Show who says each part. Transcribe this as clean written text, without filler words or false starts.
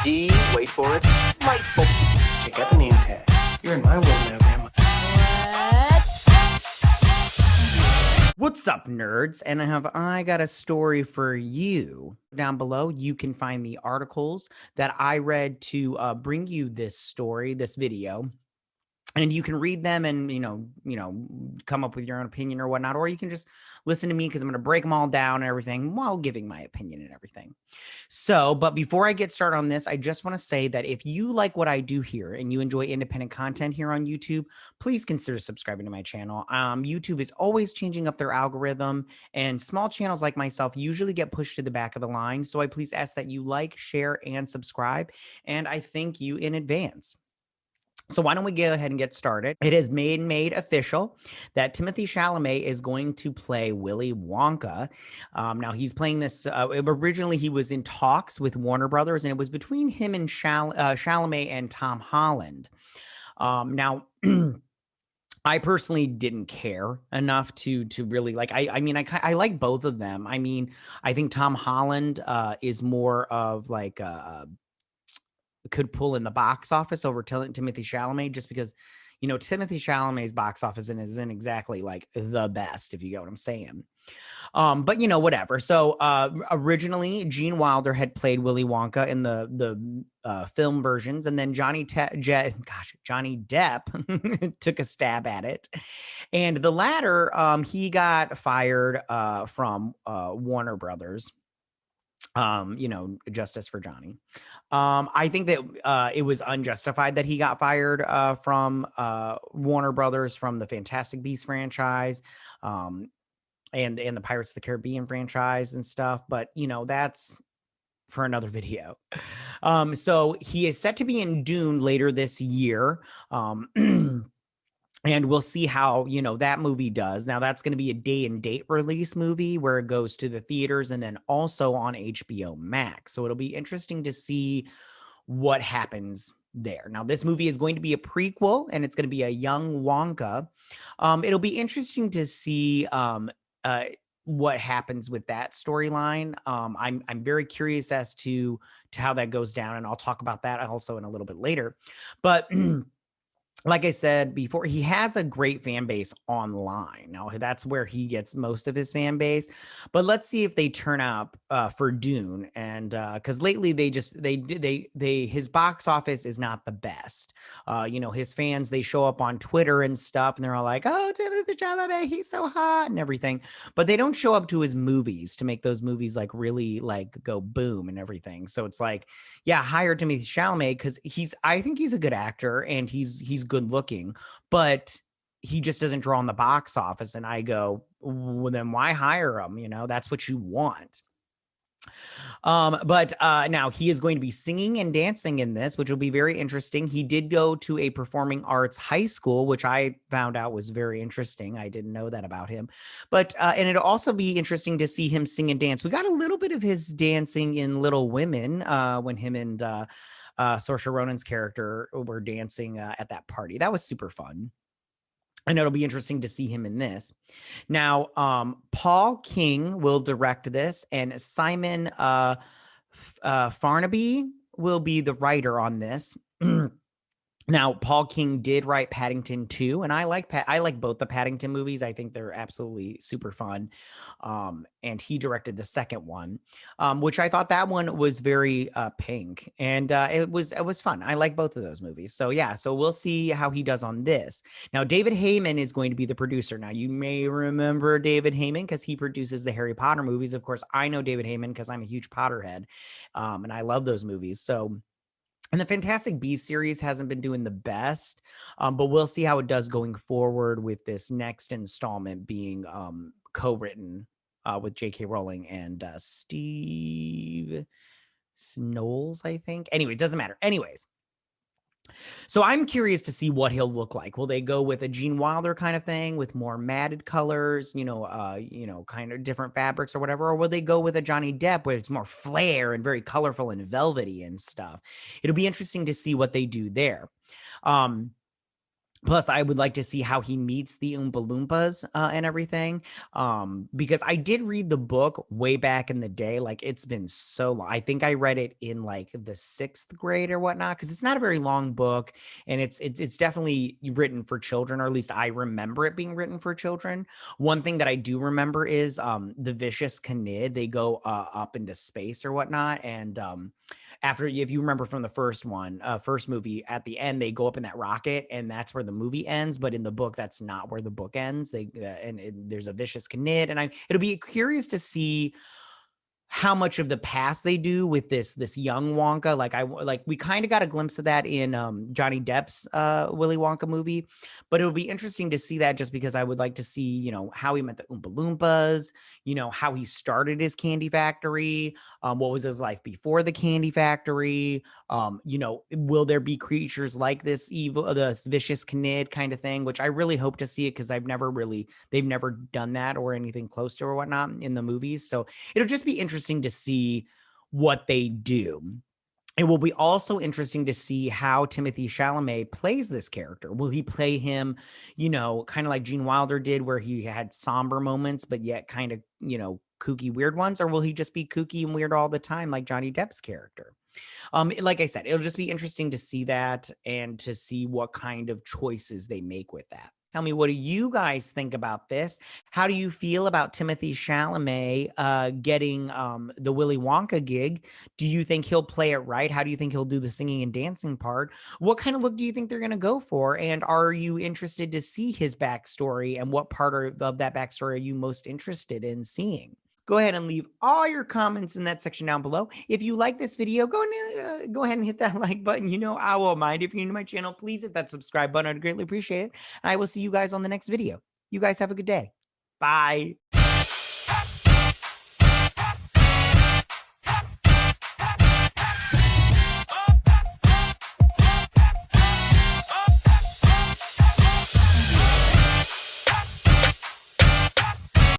Speaker 1: D, wait for it, delightful.
Speaker 2: Check out the name tag. You're in my world now, Grandma.
Speaker 3: What's up, nerds? And I got a story for you. Down below, you can find the articles that I read to bring you this story, this video. And you can read them and, come up with your own opinion or whatnot, or you can just listen to me because I'm going to break them all down and everything while giving my opinion and everything. So, but before I get started on this, I just want to say that if you like what I do here and you enjoy independent content here on YouTube, please consider subscribing to my channel. YouTube is always changing up their algorithm, and small channels like myself usually get pushed to the back of the line. So I please ask that you like, share, and subscribe. And I thank you in advance. So why don't we go ahead and get started? It has been made official that Timothée Chalamet is going to play Willy Wonka. Now he's playing this. Originally, he was in talks with Warner Brothers, and it was between him and Chalamet and Tom Holland. Now. I personally didn't care enough to really like. I like both of them. I mean, I think Tom Holland is more of like could pull in the box office over Timothée Chalamet, just because, Timothée Chalamet's box office isn't exactly like the best, if you get what I'm saying. But whatever. So originally Gene Wilder had played Willy Wonka in the film versions, and then Johnny Depp took a stab at it, and the latter he got fired from Warner Brothers. Justice for Johnny. I think that it was unjustified that he got fired from Warner Brothers from the Fantastic Beasts franchise, and the Pirates of the Caribbean franchise and stuff. But that's for another video. So he is set to be in Dune later this year. And we'll see how, that movie does. Now, that's going to be a day and date release movie where it goes to the theaters and then also on HBO Max. So it'll be interesting to see what happens there. Now, this movie is going to be a prequel, and it's going to be a young Wonka. It'll be interesting to see what happens with that storyline. I'm very curious as to how that goes down, and I'll talk about that also in a little bit later. But like I said before, he has a great fan base online. Now, that's where he gets most of his fan base. But let's see if they turn up for Dune. And because lately his box office is not the best. His fans, they show up on Twitter and stuff, and they're all like, "Oh, Timothée Chalamet, he's so hot," and everything. But they don't show up to his movies to make those movies like really like go boom and everything. So it's like, yeah, hire Timothée Chalamet because I think he's a good actor and he's good looking, but he just doesn't draw on the box office. And I go, well, then why hire him? That's what you want. But now he is going to be singing and dancing in this, which will be very interesting. He did go to a performing arts high school, which I found out was very interesting. I didn't know that about him. But and it'll also be interesting to see him sing and dance. We got a little bit of his dancing in Little Women when him and Saoirse Ronan's character were dancing at that party. That was super fun. And it'll be interesting to see him in this. Now, Paul King will direct this, and Simon Farnaby will be the writer on this. Now, Paul King did write Paddington 2, and I like both the Paddington movies. I think they're absolutely super fun. And he directed the second one, which I thought that one was very pink, and it was fun. I like both of those movies. So yeah, so we'll see how he does on this. Now, David Heyman is going to be the producer. Now, you may remember David Heyman because he produces the Harry Potter movies. Of course, I know David Heyman because I'm a huge Potterhead, and I love those movies. So. And the Fantastic Beasts series hasn't been doing the best, but we'll see how it does going forward with this next installment being co-written with J.K. Rowling and Steve Knowles, I think. Anyway, it doesn't matter. Anyways. So I'm curious to see what he'll look like. Will they go with a Gene Wilder kind of thing with more matted colors, kind of different fabrics or whatever? Or will they go with a Johnny Depp where it's more flair and very colorful and velvety and stuff? It'll be interesting to see what they do there. Plus, I would like to see how he meets the Oompa Loompas and everything. Because I did read the book way back in the day. Like it's been so long. I think I read it in like the 6th grade or whatnot. Because it's not a very long book, and it's definitely written for children, or at least I remember it being written for children. One thing that I do remember is the vicious Canid. They go up into space or whatnot, and after, if you remember from the first movie, at the end they go up in that rocket, and that's where the movie ends. But in the book, that's not where the book ends. There's a vicious Canid, and it'll be curious to see how much of the past they do with this young Wonka. Like we kind of got a glimpse of that in Johnny Depp's Willy Wonka movie, but it would be interesting to see that, just because I would like to see, how he met the Oompa Loompas, how he started his candy factory, what was his life before the candy factory, will there be creatures like this evil, this vicious Canid kind of thing, which I really hope to see it, because they've never done that or anything close to or whatnot in the movies. So it'll just be interesting to see what they do. It will be also interesting to see how Timothée Chalamet plays this character. Will he play him, kind of like Gene Wilder did, where he had somber moments, but yet kind of, kooky, weird ones? Or will he just be kooky and weird all the time, like Johnny Depp's character? Like I said, it'll just be interesting to see that, and to see what kind of choices they make with that. Tell me, what do you guys think about this? How do you feel about Timothée Chalamet getting the Willy Wonka gig? Do you think he'll play it right? How do you think he'll do the singing and dancing part? What kind of look do you think they're going to go for? And are you interested to see his backstory? And what part of that backstory are you most interested in seeing? Go ahead and leave all your comments in that section down below. If you like this video, go ahead and hit that like button. I won't mind. If you're new to my channel, please hit that subscribe button. I'd greatly appreciate it. And I will see you guys on the next video. You guys have a good day. Bye.